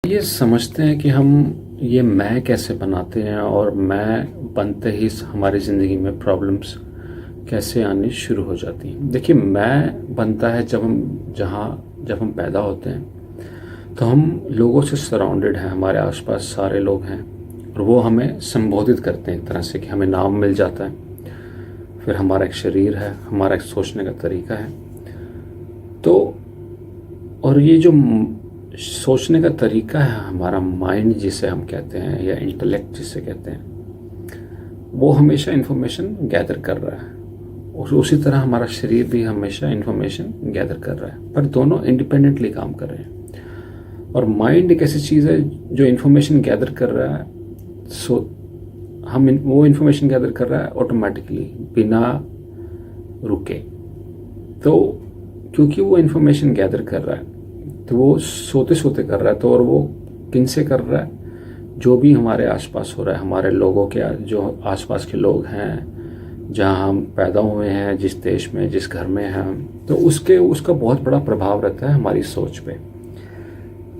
ये समझते हैं कि हम ये मैं कैसे बनाते हैं और मैं बनते ही हमारी ज़िंदगी में प्रॉब्लम्स कैसे आनी शुरू हो जाती हैं। देखिए, मैं बनता है जब हम पैदा होते हैं तो हम लोगों से सराउंडेड हैं, हमारे आसपास सारे लोग हैं और वो हमें संबोधित करते हैं एक तरह से कि हमें नाम मिल जाता है। फिर हमारा एक शरीर है, हमारा एक सोचने का तरीका है। तो और ये जो सोचने का तरीका है, हमारा माइंड जिसे हम कहते हैं या इंटेलेक्ट जिसे कहते हैं, वो हमेशा इन्फॉर्मेशन गैदर कर रहा है और उसी तरह हमारा शरीर भी हमेशा इन्फॉर्मेशन गैदर कर रहा है, पर दोनों इंडिपेंडेंटली काम कर रहे हैं। और माइंड एक ऐसी चीज़ है जो इन्फॉर्मेशन गैदर कर रहा है, वो इन्फॉर्मेशन गैदर कर रहा है ऑटोमेटिकली बिना रुके। तो क्योंकि वो इन्फॉर्मेशन गैदर कर रहा है तो वो सोते सोते कर रहा है। तो और वो किन से कर रहा है? जो भी हमारे आसपास हो रहा है, हमारे लोगों के जो आसपास के लोग हैं, जहाँ हम पैदा हुए हैं, जिस देश में, जिस घर में हैं, तो उसका बहुत बड़ा प्रभाव रहता है हमारी सोच पे।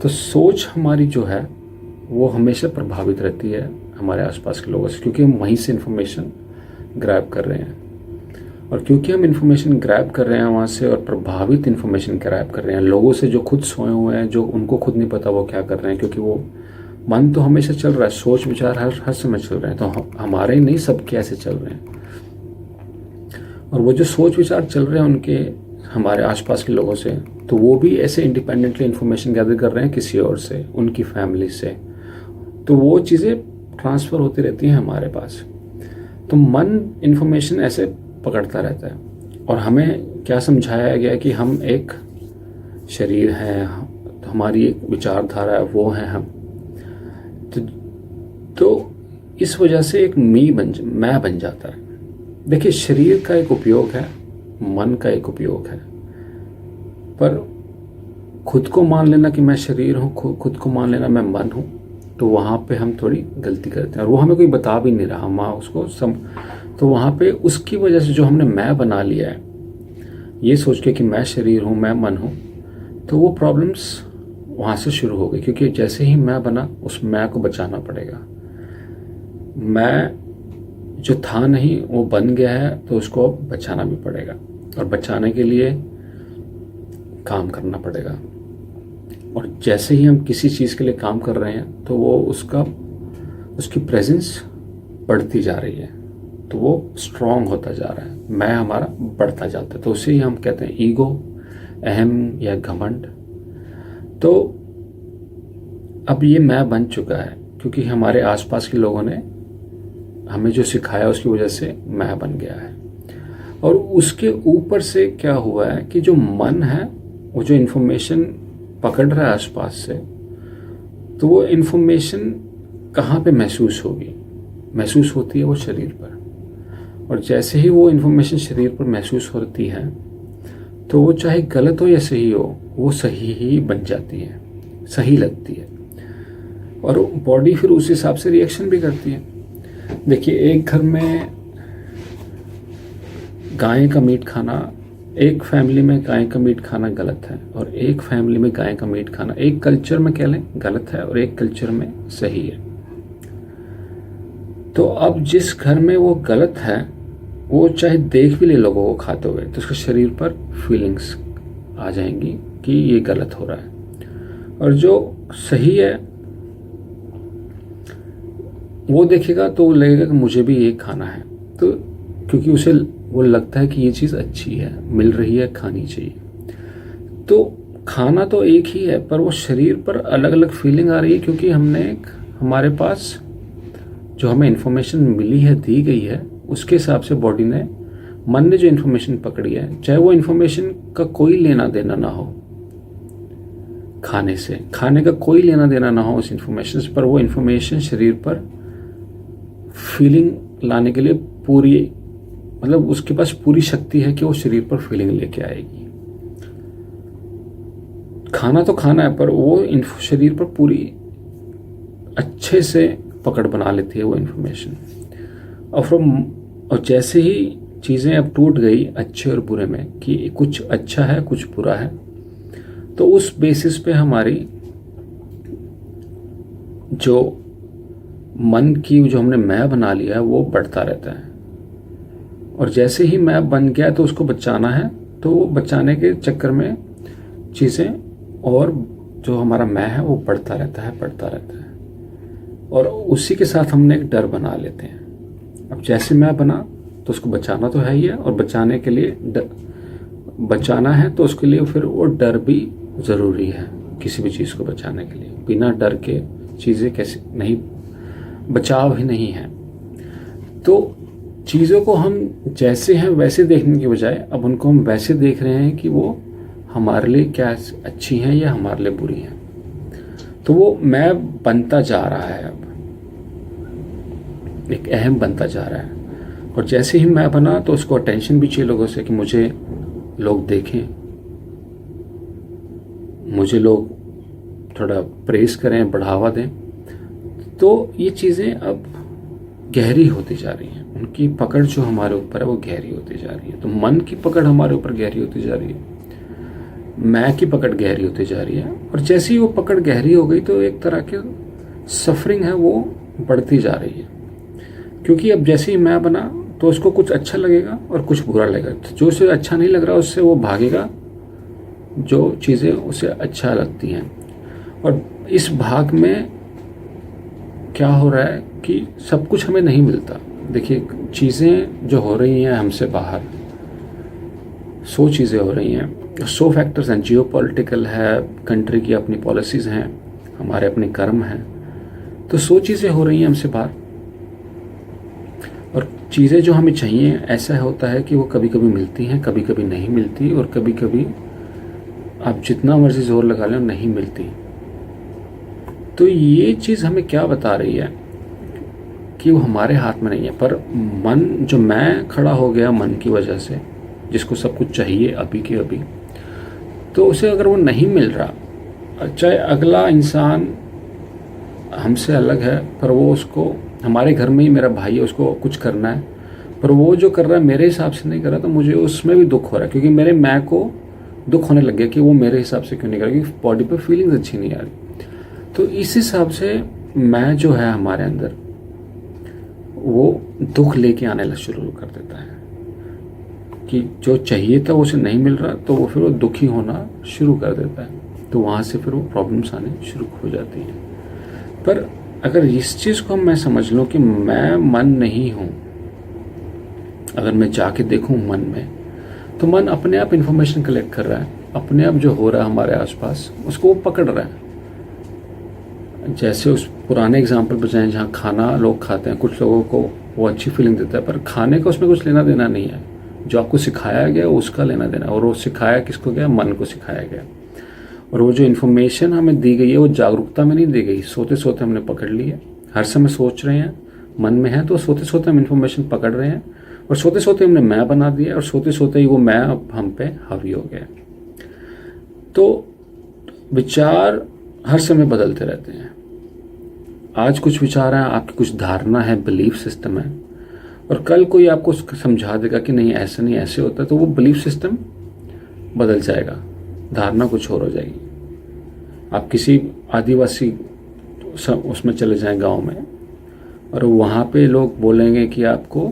तो सोच हमारी जो है वो हमेशा प्रभावित रहती है हमारे आसपास के लोगों से, क्योंकि हम वहीं से इन्फॉर्मेशन ग्रैब कर रहे हैं। और क्योंकि हम इन्फॉर्मेशन ग्रैब कर रहे हैं वहाँ से, और प्रभावित इन्फॉर्मेशन ग्रैब कर रहे हैं लोगों से जो खुद सोए हुए हैं, जो उनको खुद नहीं पता वो क्या कर रहे हैं, क्योंकि वो मन तो हमेशा चल रहा है, सोच विचार हर समय चल रहे हैं। तो हमारे ही नहीं, सबके ऐसे चल रहे हैं। और वो जो सोच विचार चल रहे हैं उनके, हमारे आसपास के लोगों से, तो वो भी ऐसे इंडिपेंडेंटली इन्फॉर्मेशन गैदर कर रहे हैं किसी और से, उनकी फैमिली से। तो वो चीज़ें ट्रांसफ़र होती रहती हैं हमारे पास। तो मन इन्फॉर्मेशन ऐसे पकड़ता रहता है। और हमें क्या समझाया गया है कि हम एक शरीर हैं, तो हमारी एक विचारधारा है, वो है हम। तो इस वजह से एक मैं बन जाता है। देखिए, शरीर का एक उपयोग है, मन का एक उपयोग है, पर खुद को मान लेना कि मैं शरीर हूँ, खुद को मान लेना मैं मन हूँ, तो वहाँ पे हम थोड़ी गलती करते हैं। और वो हमें कोई बता भी नहीं रहा, हम उसको तो वहाँ पे उसकी वजह से जो हमने मैं बना लिया है, ये सोच के कि मैं शरीर हूँ, मैं मन हूँ, तो वो प्रॉब्लम्स वहाँ से शुरू हो गई। क्योंकि जैसे ही मैं बना, उस मैं को बचाना पड़ेगा। मैं जो था नहीं वो बन गया है, तो उसको अब बचाना भी पड़ेगा, और बचाने के लिए काम करना पड़ेगा। और जैसे ही हम किसी चीज़ के लिए काम कर रहे हैं तो वो उसकी प्रेजेंस बढ़ती जा रही है, तो वो स्ट्रांग होता जा रहा है, मैं हमारा बढ़ता जाता है। तो उसे ही हम कहते हैं ईगो, अहम या घमंड। तो अब ये मैं बन चुका है क्योंकि हमारे आसपास के लोगों ने हमें जो सिखाया उसकी वजह से मैं बन गया है। और उसके ऊपर से क्या हुआ है कि जो मन है, वो जो इन्फॉर्मेशन पकड़ रहा है आसपास से, तो वो इन्फॉर्मेशन कहाँ पे महसूस होगी? महसूस होती है वो शरीर पर। और जैसे ही वो इन्फॉर्मेशन शरीर पर महसूस होती है, तो वो चाहे गलत हो या सही हो, वो सही ही बन जाती है, सही लगती है। और बॉडी फिर उस हिसाब से रिएक्शन भी करती है। देखिए, एक घर में गाय का मीट खाना, एक फैमिली में गाय का मीट खाना गलत है, और एक फैमिली में गाय का मीट खाना, एक कल्चर में कह लें गलत है और एक कल्चर में सही है। तो अब जिस घर में वो गलत है, वो चाहे देख भी ले लोगों को खाते हुए, तो उसके शरीर पर फीलिंग्स आ जाएंगी कि ये गलत हो रहा है। और जो सही है वो देखेगा तो लगेगा कि मुझे भी ये खाना है, तो क्योंकि उसे वो लगता है कि ये चीज़ अच्छी है, मिल रही है, खानी चाहिए। तो खाना तो एक ही है, पर वो शरीर पर अलग अलग फीलिंग आ रही है, क्योंकि हमारे पास जो हमें इन्फॉर्मेशन मिली है, दी गई है, उसके हिसाब से मन ने जो इन्फॉर्मेशन पकड़ी है, चाहे वो इन्फॉर्मेशन का कोई लेना देना ना हो खाने का कोई लेना देना ना हो उस इन्फॉर्मेशन से, पर वो इन्फॉर्मेशन शरीर पर फीलिंग लाने के लिए मतलब उसके पास पूरी शक्ति है कि वो शरीर पर फीलिंग लेके आएगी। खाना तो खाना है, पर वो शरीर पर पूरी अच्छे से पकड़ बना लेती है वो इन्फॉर्मेशन। और जैसे ही चीज़ें अब टूट गई अच्छे और बुरे में, कि कुछ अच्छा है कुछ बुरा है, तो उस बेसिस पे हमारी जो मन की जो हमने मैं बना लिया है वो बढ़ता रहता है, और जैसे ही मैं बन गया तो उसको बचाना है, तो वो बचाने के चक्कर में चीज़ें और जो हमारा मैं है वो बढ़ता रहता है, बढ़ता रहता है, और उसी के साथ हमने एक डर बना लेते हैं। अब जैसे मैं बना तो उसको बचाना तो है ही है, और बचाने के लिए बचाना है तो उसके लिए फिर वो डर भी ज़रूरी है। किसी भी चीज़ को बचाने के लिए बिना डर के चीज़ें कैसे नहीं, बचाव ही नहीं है। तो चीज़ों को हम जैसे हैं वैसे देखने की बजाय अब उनको हम वैसे देख रहे हैं कि वो हमारे लिए क्या अच्छी हैं या हमारे लिए बुरी हैं। तो वो मैं बनता जा रहा है, अब एक अहम बनता जा रहा है, और जैसे ही मैं बना तो उसको अटेंशन भी चाहिए लोगों से कि मुझे लोग देखें, मुझे लोग थोड़ा प्रेस करें, बढ़ावा दें। तो ये चीज़ें अब गहरी होती जा रही हैं, उनकी पकड़ जो हमारे ऊपर है वो गहरी होती जा रही है। तो मन की पकड़ हमारे ऊपर गहरी होती जा रही है, मैं की पकड़ गहरी होती जा रही है, और जैसे ही वो पकड़ गहरी हो गई तो एक तरह की सफरिंग है वो बढ़ती जा रही है। क्योंकि अब जैसे ही मैं बना तो उसको कुछ अच्छा लगेगा और कुछ बुरा लगेगा। तो जो उसे अच्छा नहीं लग रहा उससे वो भागेगा, जो चीज़ें उसे अच्छा लगती हैं। और इस भाग में क्या हो रहा है कि सब कुछ हमें नहीं मिलता। देखिए, चीज़ें जो हो रही हैं हमसे बाहर, 100 चीज़ें हो रही हैं, 100 फैक्टर्स हैं। जियो पॉलिटिकल है, कंट्री की अपनी पॉलिसीज़ हैं, हमारे अपने कर्म हैं, तो 100 चीज़ें हो रही हैं हमसे बाहर। और चीज़ें जो हमें चाहिए, ऐसा होता है कि वो कभी कभी मिलती हैं, कभी कभी नहीं मिलती, और कभी कभी आप जितना मर्जी जोर लगा लें नहीं मिलती। तो ये चीज़ हमें क्या बता रही है कि वो हमारे हाथ में नहीं है। पर मन, जो मैं खड़ा हो गया मन की वजह से, जिसको सब कुछ चाहिए अभी के अभी, तो उसे अगर वो नहीं मिल रहा, चाहे अगला इंसान हमसे अलग है पर वो, उसको हमारे घर में ही मेरा भाई है, उसको कुछ करना है, पर वो जो कर रहा है मेरे हिसाब से नहीं कर रहा, तो मुझे उसमें भी दुख हो रहा है, क्योंकि मेरे मैं को दुख होने लग गया कि वो मेरे हिसाब से क्यों नहीं कर रहा, क्योंकि बॉडी पे फीलिंग्स अच्छी नहीं आ रही। तो इस हिसाब से मैं जो है हमारे अंदर वो दुख लेके आने शुरू कर देता है कि जो चाहिए था उसे नहीं मिल रहा, तो वो फिर वो दुखी होना शुरू कर देता है। तो वहाँ से फिर वो प्रॉब्लम्स आने शुरू हो जाती हैं। पर अगर इस चीज़ को मैं समझ लूँ कि मैं मन नहीं हूँ, अगर मैं जाके देखूँ मन में, तो मन अपने आप इन्फॉर्मेशन कलेक्ट कर रहा है, अपने आप जो हो रहा है हमारे आसपास उसको वो पकड़ रहा है। जैसे उस पुराने एग्जाम्पल पर जाएं जहाँ खाना लोग खाते हैं, कुछ लोगों को वो अच्छी फीलिंग देता है, पर खाने का उसमें कुछ लेना देना नहीं है। जो आपको सिखाया गया उसका लेना देना, और वो सिखाया किसको गया? मन को सिखाया गया। और वो जो इन्फॉर्मेशन हमें दी गई है वो जागरूकता में नहीं दी गई, सोते सोते हमने पकड़ ली है। हर समय सोच रहे हैं, मन में है, तो सोते सोते हम इन्फॉर्मेशन पकड़ रहे हैं, और सोते सोते हमने मैं बना दिया, और सोते सोते ही वो मैं अब हम पे हावी हो गया। तो विचार हर समय बदलते रहते हैं। आज कुछ विचार है, आपकी कुछ धारणा है, बिलीफ सिस्टम है, और कल कोई आपको समझा देगा कि नहीं ऐसा नहीं, ऐसे होता है, तो वो बिलीफ सिस्टम बदल जाएगा, धारणा कुछ और हो जाएगी। आप किसी आदिवासी उसमें चले जाएं गांव में, और वहाँ पे लोग बोलेंगे कि आपको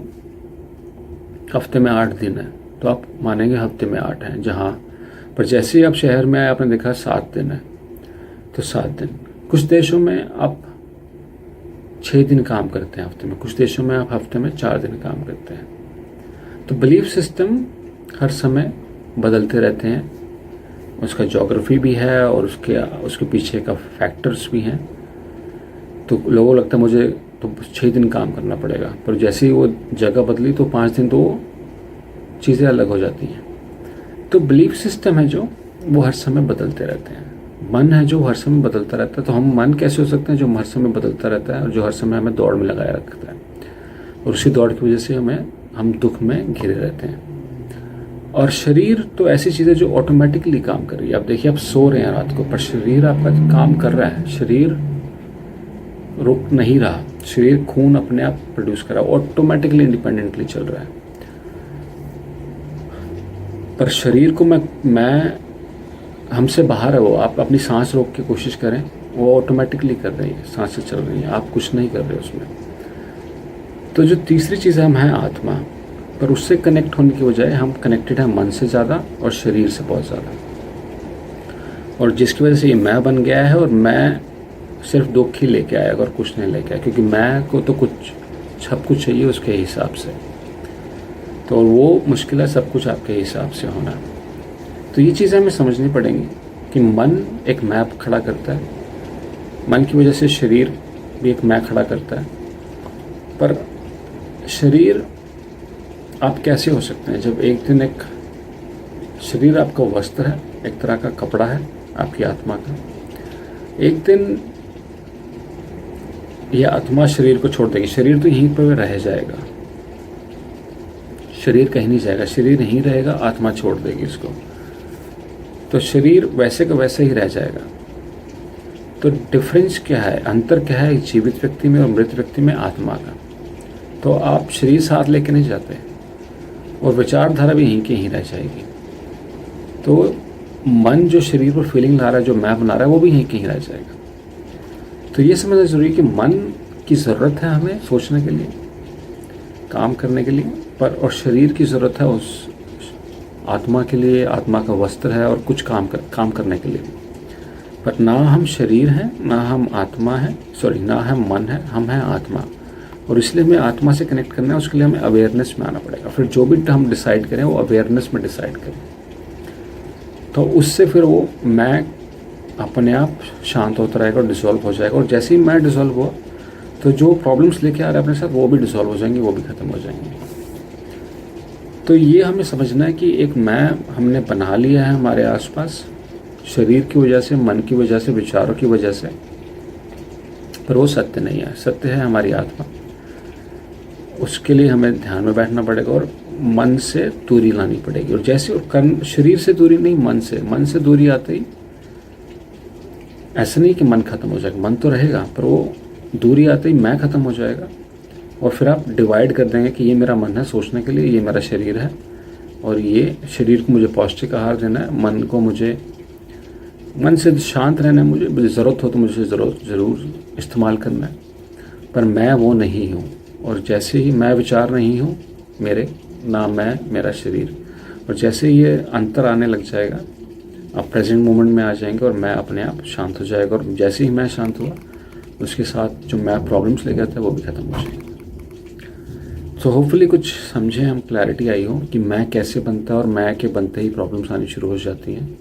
हफ्ते में 8 दिन है, तो आप मानेंगे हफ्ते में 8 हैं। जहाँ पर जैसे ही आप शहर में आए आपने देखा 7 दिन है, तो 7 दिन। कुछ देशों में आप 6 दिन काम करते हैं हफ्ते में, कुछ देशों में आप हफ्ते में 4 दिन काम करते हैं। तो बिलीफ सिस्टम हर समय बदलते रहते हैं, उसका ज्योग्राफी भी है और उसके पीछे का फैक्टर्स भी हैं। तो लोगों को लगता है मुझे तो 6 दिन काम करना पड़ेगा, पर जैसे ही वो जगह बदली तो 5 दिन तो वो चीज़ें अलग हो जाती हैं। तो बिलीफ सिस्टम है जो वो हर समय बदलते रहते हैं, मन है जो हर समय बदलता रहता है। तो हम मन कैसे हो सकते हैं जो हर समय बदलता रहता है और जो हर समय हमें दौड़ में लगाए रखता है, और उसी दौड़ की वजह से हम दुख में घिरे रहते हैं। और शरीर तो ऐसी चीज़ है जो ऑटोमेटिकली काम कर रही है। आप देखिए, आप सो रहे हैं रात को, पर शरीर आपका काम कर रहा है, शरीर रुक नहीं रहा, शरीर खून अपने आप प्रोड्यूस कर रहा है, ऑटोमेटिकली इंडिपेंडेंटली चल रहा है। पर शरीर को मैं हमसे बाहर है वो। आप अपनी सांस रोक के कोशिश करें, वो ऑटोमेटिकली कर रही है, सांसें चल रही हैं, आप कुछ नहीं कर रहे उसमें। तो जो तीसरी चीज़ हम हैं आत्मा, पर उससे कनेक्ट होने की बजाय हम कनेक्टेड हैं मन से ज़्यादा और शरीर से बहुत ज़्यादा, और जिसकी वजह से ये मैं बन गया है। और मैं सिर्फ दुख ही लेके आएगा और कुछ नहीं लेके आया, क्योंकि मैं को तो कुछ सब कुछ चाहिए उसके हिसाब से, तो वो मुश्किल है सब कुछ आपके हिसाब से होना। तो ये चीज़ें हमें समझनी पड़ेंगी कि मन एक मैप खड़ा करता है, मन की वजह से शरीर भी एक मैं खड़ा करता है। पर शरीर आप कैसे हो सकते हैं जब एक दिन एक शरीर आपका वस्त्र है, एक तरह का कपड़ा है आपकी आत्मा का, एक दिन यह आत्मा शरीर को छोड़ देगी। शरीर तो यहीं पर रह जाएगा, शरीर कहीं नहीं जाएगा, शरीर यहीं रहेगा, आत्मा छोड़ देगी इसको, तो शरीर वैसे का वैसे ही रह जाएगा। तो डिफरेंस क्या है, अंतर क्या है जीवित व्यक्ति में और मृत व्यक्ति में आत्मा का? तो आप शरीर साथ लेके नहीं जाते और विचारधारा भी यहीं की यहीं रह जाएगी। तो मन जो शरीर पर फीलिंग ला रहा है, जो मैं बना रहा है, वो भी यहीं कहीं रह जाएगा। तो ये समझना जरूरी है कि मन की ज़रूरत है हमें सोचने के लिए, काम करने के लिए, पर और शरीर की ज़रूरत है उस आत्मा के लिए, आत्मा का वस्त्र है और कुछ काम करने के लिए। पर ना हम शरीर हैं, ना हम आत्मा हैं, ना हम मन है, हम हैं आत्मा। और इसलिए हमें आत्मा से कनेक्ट करना है, उसके लिए हमें अवेयरनेस में आना पड़ेगा। फिर जो भी हम डिसाइड करें वो अवेयरनेस में डिसाइड करें, तो उससे फिर वो मैं अपने आप शांत होता रहेगा और डिसॉल्व हो जाएगा। और जैसे ही मैं डिसॉल्व हुआ तो जो प्रॉब्लम्स लेके आ रहे हैं अपने साथ वो भी डिसॉल्व हो जाएंगी, वो भी ख़त्म हो जाएंगी। तो ये हमें समझना है कि एक मैं हमने बना लिया है हमारे आसपास, शरीर की वजह से, मन की वजह से, विचारों की वजह से, पर वो सत्य नहीं है। सत्य है हमारी आत्मा। उसके लिए हमें ध्यान में बैठना पड़ेगा और मन से दूरी लानी पड़ेगी। और जैसे कर्म, शरीर से दूरी नहीं, मन से दूरी आते ही ऐसा नहीं कि मन खत्म हो जाएगा, मन तो रहेगा, पर वो दूरी आते ही मैं खत्म हो जाएगा। और फिर आप डिवाइड कर देंगे कि ये मेरा मन है सोचने के लिए, ये मेरा शरीर है, और ये शरीर को मुझे पौष्टिक आहार देना है, मन को मुझे मन से शांत रहना है, मुझे ज़रूरत हो तो मुझे ज़रूर इस्तेमाल करना है, पर मैं वो नहीं हूँ। और जैसे ही मैं विचार नहीं हूँ मेरे, ना मैं मेरा शरीर, और जैसे ही ये अंतर आने लग जाएगा, आप प्रेजेंट मोमेंट में आ जाएंगे और मैं अपने आप शांत हो जाएगा। और जैसे ही मैं शांत हुआ, उसके साथ जो मैं प्रॉब्लम्स ले गया था वो भी ख़त्म हो जाएंगे। तो होपफुली कुछ समझे हम, क्लैरिटी आई हो कि मैं कैसे बनता है, और मैं के बनते ही प्रॉब्लम्स आनी शुरू हो जाती हैं,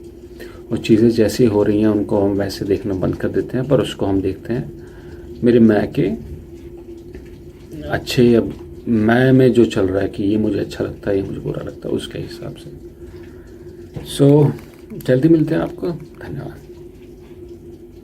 और चीज़ें जैसी हो रही हैं उनको हम वैसे देखना बंद कर देते हैं, पर उसको हम देखते हैं मेरे मैं के अच्छे, या मैं में जो चल रहा है कि ये मुझे अच्छा लगता है, ये मुझे बुरा लगता है, उसके हिसाब से। सो जल्दी मिलते हैं आपको। धन्यवाद।